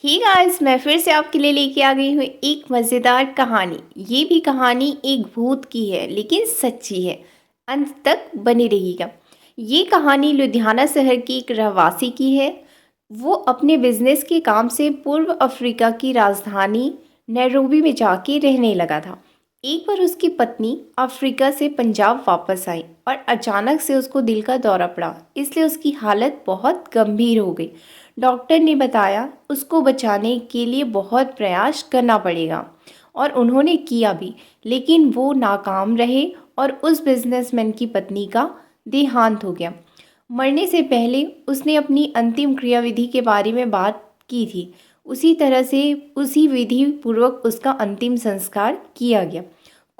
ही guys, मैं फिर से आपके लिए लेके आ गई हूँ एक मज़ेदार कहानी। ये भी कहानी एक भूत की है लेकिन सच्ची है। अंत तक बने रहिएगा। ये कहानी लुधियाना शहर की एक रहवासी की है। वो अपने बिजनेस के काम से पूर्व अफ्रीका की राजधानी नैरोबी में जाके रहने लगा था। एक बार उसकी पत्नी अफ्रीका से पंजाब वापस आई और अचानक से उसको दिल का दौरा पड़ा, इसलिए उसकी हालत बहुत गंभीर हो गई। डॉक्टर ने बताया उसको बचाने के लिए बहुत प्रयास करना पड़ेगा और उन्होंने किया भी, लेकिन वो नाकाम रहे और उस बिजनेसमैन की पत्नी का देहांत हो गया। मरने से पहले उसने अपनी अंतिम क्रियाविधि के बारे में बात की थी। उसी तरह से उसी विधि पूर्वक उसका अंतिम संस्कार किया गया।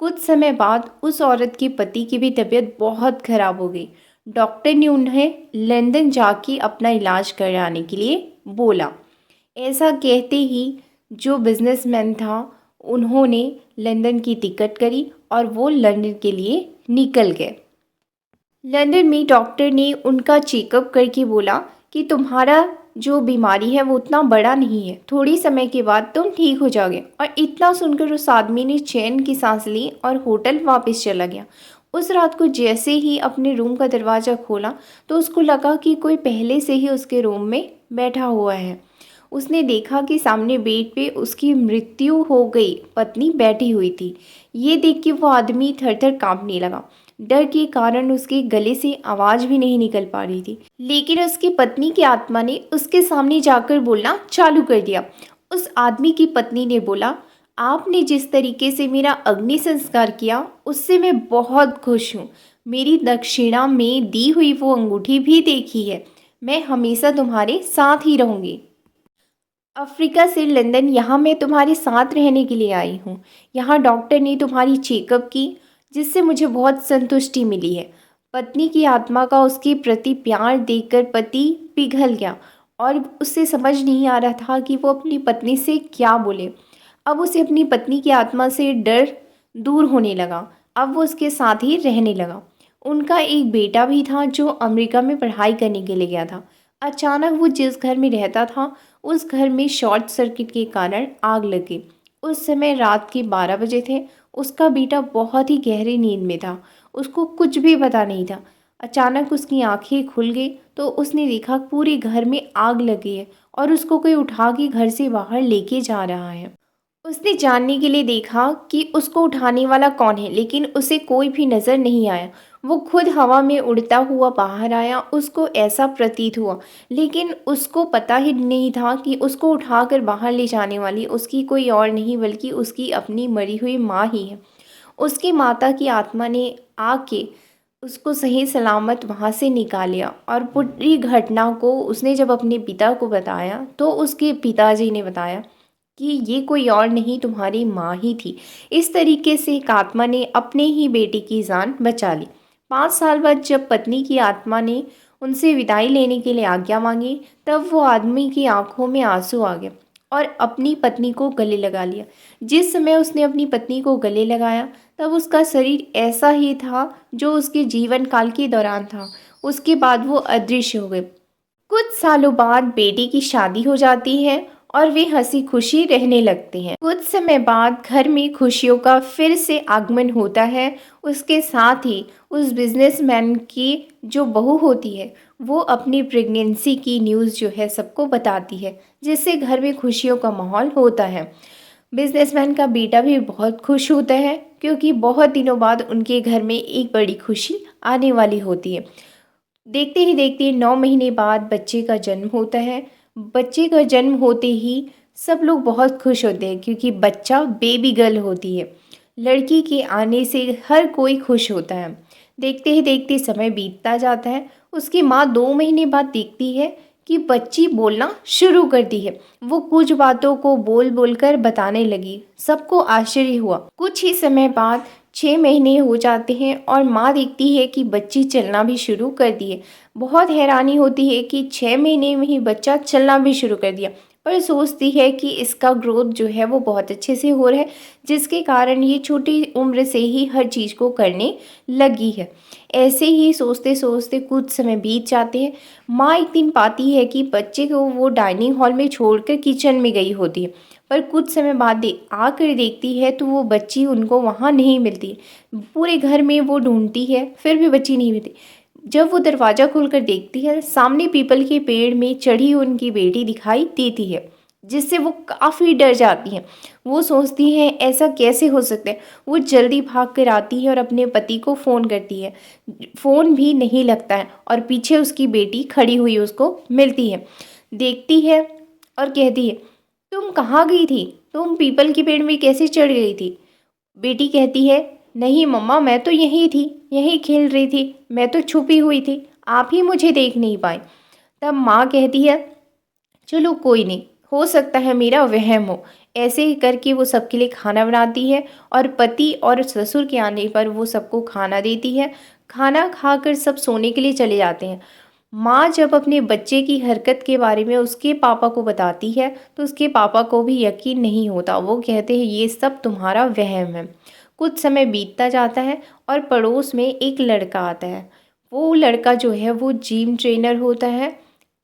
कुछ समय बाद उस औरत के पति की भी तबीयत बहुत खराब हो गई। डॉक्टर ने उन्हें लंदन जाके अपना इलाज कराने के लिए बोला। ऐसा कहते ही जो बिजनेसमैन था, उन्होंने लंदन की टिकट करी और वो लंदन के लिए निकल गए। लंदन में डॉक्टर ने उनका चेकअप करके बोला कि तुम्हारा जो बीमारी है वो उतना बड़ा नहीं है, थोड़ी समय के बाद तुम ठीक हो जाओगे। और इतना सुनकर उस आदमी ने चैन की सांस ली और होटल वापस चला गया। उस रात को जैसे ही अपने रूम का दरवाज़ा खोला तो उसको लगा कि कोई पहले से ही उसके रूम में बैठा हुआ है। उसने देखा कि सामने बेड पे उसकी मृत्यु हो गई पत्नी बैठी हुई थी। ये देख के वो आदमी थर थर काँपने लगा। डर के कारण उसके गले से आवाज़ भी नहीं निकल पा रही थी, लेकिन उसकी पत्नी की आत्मा ने उसके सामने जाकर बोलना चालू कर दिया। उस आदमी की पत्नी ने बोला, आपने जिस तरीके से मेरा अग्नि संस्कार किया उससे मैं बहुत खुश हूँ। मेरी दक्षिणा में दी हुई वो अंगूठी भी देखी है। मैं हमेशा तुम्हारे साथ ही रहूँगी। अफ्रीका से लंदन यहाँ मैं तुम्हारे साथ रहने के लिए आई हूँ। यहाँ डॉक्टर ने तुम्हारी चेकअप की, जिससे मुझे बहुत संतुष्टि मिली है। पत्नी की आत्मा का उसके प्रति प्यार देखकर पति पिघल गया और उसे समझ नहीं आ रहा था कि वो अपनी पत्नी से क्या बोले। अब उसे अपनी पत्नी की आत्मा से डर दूर होने लगा। अब वो उसके साथ ही रहने लगा। उनका एक बेटा भी था जो अमेरिका में पढ़ाई करने के लिए गया था। अचानक वो जिस घर में रहता था उस घर में शॉर्ट सर्किट के कारण आग लग गई। उस समय रात के 12 बजे थे। उसका बेटा बहुत ही गहरी नींद में था। उसको कुछ भी पता नहीं था। अचानक उसकी आंखें खुल गई तो उसने देखा पूरे घर में आग लगी है और उसको कोई उठा के घर से बाहर लेके जा रहा है। उसने जानने के लिए देखा कि उसको उठाने वाला कौन है, लेकिन उसे कोई भी नज़र नहीं आया। वो खुद हवा में उड़ता हुआ बाहर आया, उसको ऐसा प्रतीत हुआ, लेकिन उसको पता ही नहीं था कि उसको उठाकर बाहर ले जाने वाली उसकी कोई और नहीं बल्कि उसकी अपनी मरी हुई माँ ही है। उसकी माता की आत्मा ने आके उसको सही सलामत वहाँ से निकाल लिया और पूरी घटना को उसने जब अपने पिता को बताया तो उसके पिताजी ने बताया कि ये कोई और नहीं तुम्हारी माँ ही थी। इस तरीके से एक आत्मा ने अपने ही बेटे की जान बचा ली। 5 साल बाद जब पत्नी की आत्मा ने उनसे विदाई लेने के लिए आज्ञा मांगी, तब वो आदमी की आंखों में आंसू आ गए और अपनी पत्नी को गले लगा लिया। जिस समय उसने अपनी पत्नी को गले लगाया तब उसका शरीर ऐसा ही था जो उसके जीवन काल के दौरान था। उसके बाद वो अदृश्य हो गए। कुछ सालों बाद बेटी की शादी हो जाती है और वे हंसी खुशी रहने लगते हैं। कुछ समय बाद घर में खुशियों का फिर से आगमन होता है। उसके साथ ही उस बिजनेसमैन की जो बहू होती है वो अपनी प्रेगनेंसी की न्यूज़ जो है सबको बताती है, जिससे घर में खुशियों का माहौल होता है। बिजनेसमैन का बेटा भी बहुत खुश होता है क्योंकि बहुत दिनों बाद उनके घर में एक बड़ी खुशी आने वाली होती है। देखते ही देखते 9 महीने बाद बच्चे का जन्म होता है। बच्चे का जन्म होते ही सब लोग बहुत खुश होते हैं क्योंकि बच्चा बेबी गर्ल होती है। लड़की के आने से हर कोई खुश होता है। देखते ही देखते समय बीतता जाता है। उसकी माँ 2 महीने बाद देखती है कि बच्ची बोलना शुरू कर दी है। वो कुछ बातों को बोल बोल कर बताने लगी। सबको आश्चर्य हुआ। कुछ ही समय बाद 6 महीने हो जाते हैं और माँ देखती है कि बच्ची चलना भी शुरू कर दी है। बहुत हैरानी होती है कि 6 महीने में ही बच्चा चलना भी शुरू कर दिया। और सोचती है कि इसका ग्रोथ जो है वो बहुत अच्छे से हो रहा है, जिसके कारण ये छोटी उम्र से ही हर चीज़ को करने लगी है। ऐसे ही सोचते सोचते कुछ समय बीत जाते हैं। माँ एक दिन पाती है कि बच्चे को वो डाइनिंग हॉल में छोड़कर किचन में गई होती है, पर कुछ समय बाद आकर देखती है तो वो बच्ची उनको वहाँ नहीं मिलती। पूरे घर में वो ढूंढती है, फिर भी बच्ची नहीं मिलती। जब वो दरवाज़ा खोलकर देखती है, सामने पीपल के पेड़ में चढ़ी उनकी बेटी दिखाई देती है, जिससे वो काफ़ी डर जाती हैं। वो सोचती हैं ऐसा कैसे हो सकता है। वो जल्दी भाग कर आती है और अपने पति को फ़ोन करती है। फ़ोन भी नहीं लगता है और पीछे उसकी बेटी खड़ी हुई उसको मिलती है। देखती है और कहती है, तुम कहाँ गई थी? तुम पीपल के पेड़ में कैसे चढ़ गई थी? बेटी कहती है, नहीं मम्मा, मैं तो यहीं थी, यहीं खेल रही थी, मैं तो छुपी हुई थी, आप ही मुझे देख नहीं पाए। तब माँ कहती है, चलो कोई नहीं, हो सकता है मेरा वहम हो। ऐसे ही करके वो सबके लिए खाना बनाती है और पति और ससुर के आने पर वो सबको खाना देती है। खाना खाकर सब सोने के लिए चले जाते हैं। माँ जब अपने बच्चे की हरकत के बारे में उसके पापा को बताती है तो उसके पापा को भी यकीन नहीं होता। वो कहते हैं ये सब तुम्हारा वहम है। कुछ समय बीतता जाता है और पड़ोस में एक लड़का आता है। वो लड़का जो है वो जिम ट्रेनर होता है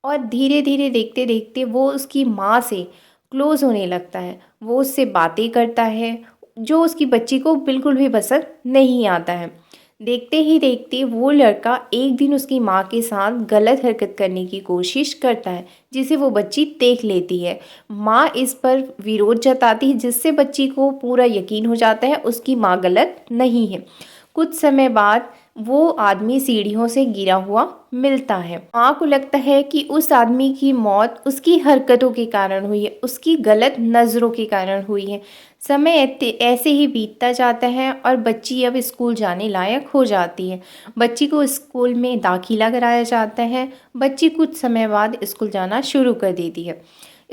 और धीरे धीरे देखते देखते वो उसकी माँ से क्लोज़ होने लगता है। वो उससे बातें करता है, जो उसकी बच्ची को बिल्कुल भी पसंद नहीं आता है। देखते ही देखते वो लड़का एक दिन उसकी माँ के साथ गलत हरकत करने की कोशिश करता है, जिसे वो बच्ची देख लेती है। माँ इस पर विरोध जताती है, जिससे बच्ची को पूरा यकीन हो जाता है उसकी माँ गलत नहीं है। कुछ समय बाद वो आदमी सीढ़ियों से गिरा हुआ मिलता है। माँ को लगता है कि उस आदमी की मौत उसकी हरकतों के कारण हुई है, उसकी गलत नज़रों के कारण हुई है। समय ऐसे ही बीतता जाता है और बच्ची अब स्कूल जाने लायक हो जाती है। बच्ची को स्कूल में दाखिला कराया जाता है। बच्ची कुछ समय बाद स्कूल जाना शुरू कर देती है।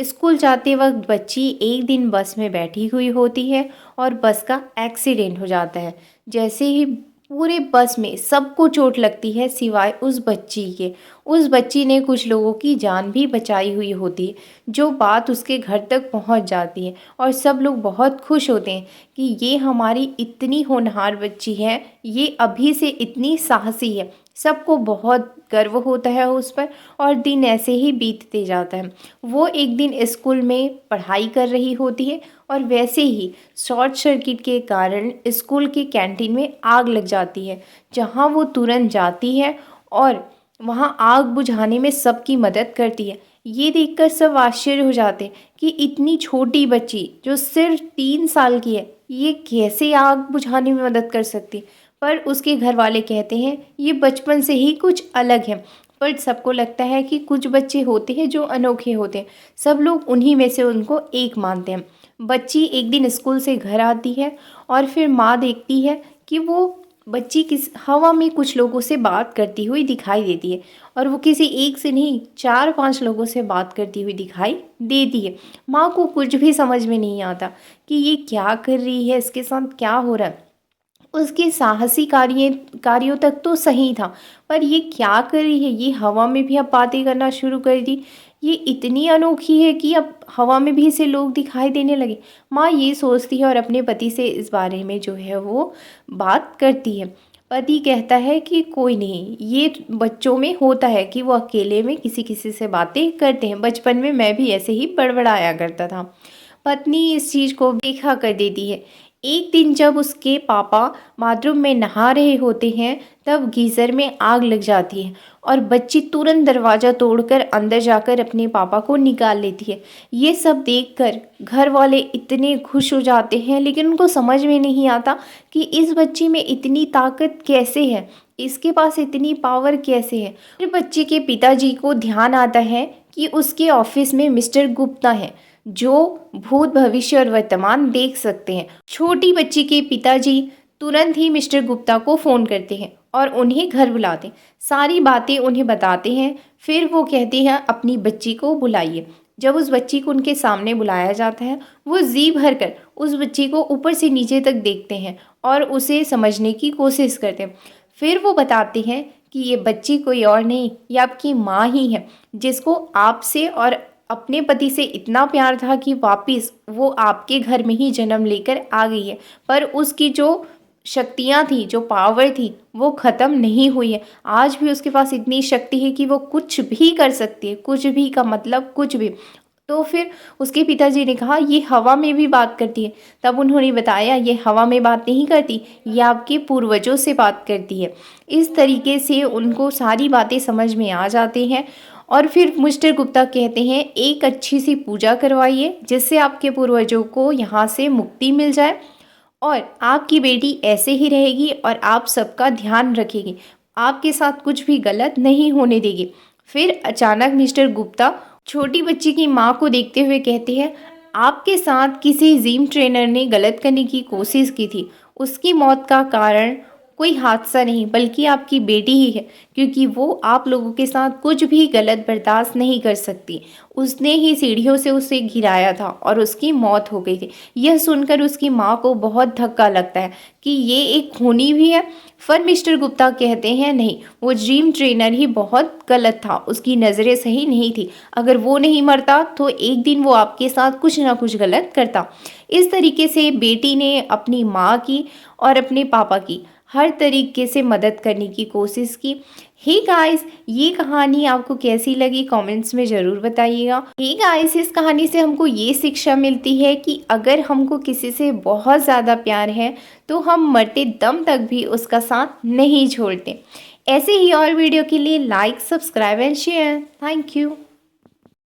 स्कूल जाते वक्त बच्ची एक दिन बस में बैठी हुई होती है और बस का एक्सीडेंट हो जाता है। जैसे ही पूरे बस में सबको चोट लगती है सिवाय उस बच्ची के। उस बच्ची ने कुछ लोगों की जान भी बचाई हुई होती है, जो बात उसके घर तक पहुंच जाती है और सब लोग बहुत खुश होते हैं कि ये हमारी इतनी होनहार बच्ची है, ये अभी से इतनी साहसी है। सबको बहुत गर्व होता है उस पर और दिन ऐसे ही बीतते जाता है। वो एक दिन स्कूल में पढ़ाई कर रही होती है और वैसे ही शॉर्ट सर्किट के कारण स्कूल के कैंटीन में आग लग जाती है, जहाँ वो तुरंत जाती है और वहाँ आग बुझाने में सबकी मदद करती है। ये देखकर सब आश्चर्य हो जाते हैं कि इतनी छोटी बच्ची जो सिर्फ 3 साल की है, ये कैसे आग बुझाने में मदद कर सकती है। पर उसके घर वाले कहते हैं ये बचपन से ही कुछ अलग है। पर सबको लगता है कि कुछ बच्चे होते हैं जो अनोखे होते हैं, सब लोग उन्हीं में से उनको एक मानते हैं। बच्ची एक दिन स्कूल से घर आती है और फिर माँ देखती है कि वो बच्ची किस हवा में कुछ लोगों से बात करती हुई दिखाई देती है और वो किसी एक से नहीं 4-5 लोगों से बात करती हुई दिखाई देती है। माँ को कुछ भी समझ में नहीं आता कि ये क्या कर रही है, इसके साथ क्या हो रहा है। उसके साहसी कार्यों तक तो सही था, पर ये क्या कर रही है, ये हवा में भी अब बातें करना शुरू कर दी। ये इतनी अनोखी है कि अब हवा में भी इसे लोग दिखाई देने लगे। माँ ये सोचती है और अपने पति से इस बारे में जो है वो बात करती है। पति कहता है कि कोई नहीं, ये बच्चों में होता है कि वो अकेले में किसी किसी से बातें करते हैं। बचपन में मैं भी ऐसे ही बड़बड़ाया करता था। पत्नी इस चीज़ को देखा कर देती है। एक दिन जब उसके पापा बाथरूम में नहा रहे होते हैं, तब गीज़र में आग लग जाती है और बच्ची तुरंत दरवाज़ा तोड़कर अंदर जाकर अपने पापा को निकाल लेती है। ये सब देखकर घर वाले इतने खुश हो जाते हैं, लेकिन उनको समझ में नहीं आता कि इस बच्ची में इतनी ताकत कैसे है, इसके पास इतनी पावर कैसे है। फिर बच्चे के पिताजी को ध्यान आता है कि उसके ऑफिस में मिस्टर गुप्ता हैं, जो भूत भविष्य और वर्तमान देख सकते हैं। छोटी बच्ची के पिताजी तुरंत ही मिस्टर गुप्ता को फ़ोन करते हैं और उन्हें घर बुलाते हैं, सारी बातें उन्हें बताते हैं। फिर वो कहते हैं अपनी बच्ची को बुलाइए। जब उस बच्ची को उनके सामने बुलाया जाता है, वो जी भर कर उस बच्ची को ऊपर से नीचे तक देखते हैं और उसे समझने की कोशिश करते हैं। फिर वो बताते हैं कि ये बच्ची कोई और नहीं, ये आपकी माँ ही है, जिसको आपसे और अपने पति से इतना प्यार था कि वापस वो आपके घर में ही जन्म लेकर आ गई है, पर उसकी जो शक्तियाँ थी, जो पावर थी, वो ख़त्म नहीं हुई है। आज भी उसके पास इतनी शक्ति है कि वो कुछ भी कर सकती है, कुछ भी का मतलब कुछ भी। तो फिर उसके पिताजी ने कहा ये हवा में भी बात करती है। तब उन्होंने बताया ये हवा में बात नहीं करती, ये आपके पूर्वजों से बात करती है। इस तरीके से उनको सारी बातें समझ में आ जाती हैं। और फिर मिस्टर गुप्ता कहते हैं एक अच्छी सी पूजा करवाइए जिससे आपके पूर्वजों को यहाँ से मुक्ति मिल जाए और आपकी बेटी ऐसे ही रहेगी और आप सबका ध्यान रखेगी, आपके साथ कुछ भी गलत नहीं होने देगी। फिर अचानक मिस्टर गुप्ता छोटी बच्ची की माँ को देखते हुए कहते हैं आपके साथ किसी जिम ट्रेनर ने गलत करने की कोशिश की थी, उसकी मौत का कारण कोई हादसा नहीं बल्कि आपकी बेटी ही है, क्योंकि वो आप लोगों के साथ कुछ भी गलत बर्दाश्त नहीं कर सकती। उसने ही सीढ़ियों से उसे गिराया था और उसकी मौत हो गई थी। यह सुनकर उसकी माँ को बहुत धक्का लगता है कि ये एक खूनी भी है। पर मिस्टर गुप्ता कहते हैं नहीं, वो जिम ट्रेनर ही बहुत गलत था, उसकी नज़रें सही नहीं थी। अगर वो नहीं मरता तो एक दिन वो आपके साथ कुछ ना कुछ गलत करता। इस तरीके से बेटी ने अपनी माँ की और अपने पापा की हर तरीके से मदद करने की कोशिश की। हे गाइस, ये कहानी आपको कैसी लगी कमेंट्स में ज़रूर बताइएगा। हे गाइस, इस कहानी से हमको ये शिक्षा मिलती है कि अगर हमको किसी से बहुत ज़्यादा प्यार है तो हम मरते दम तक भी उसका साथ नहीं छोड़ते। ऐसे ही और वीडियो के लिए like, subscribe and share. Thank you.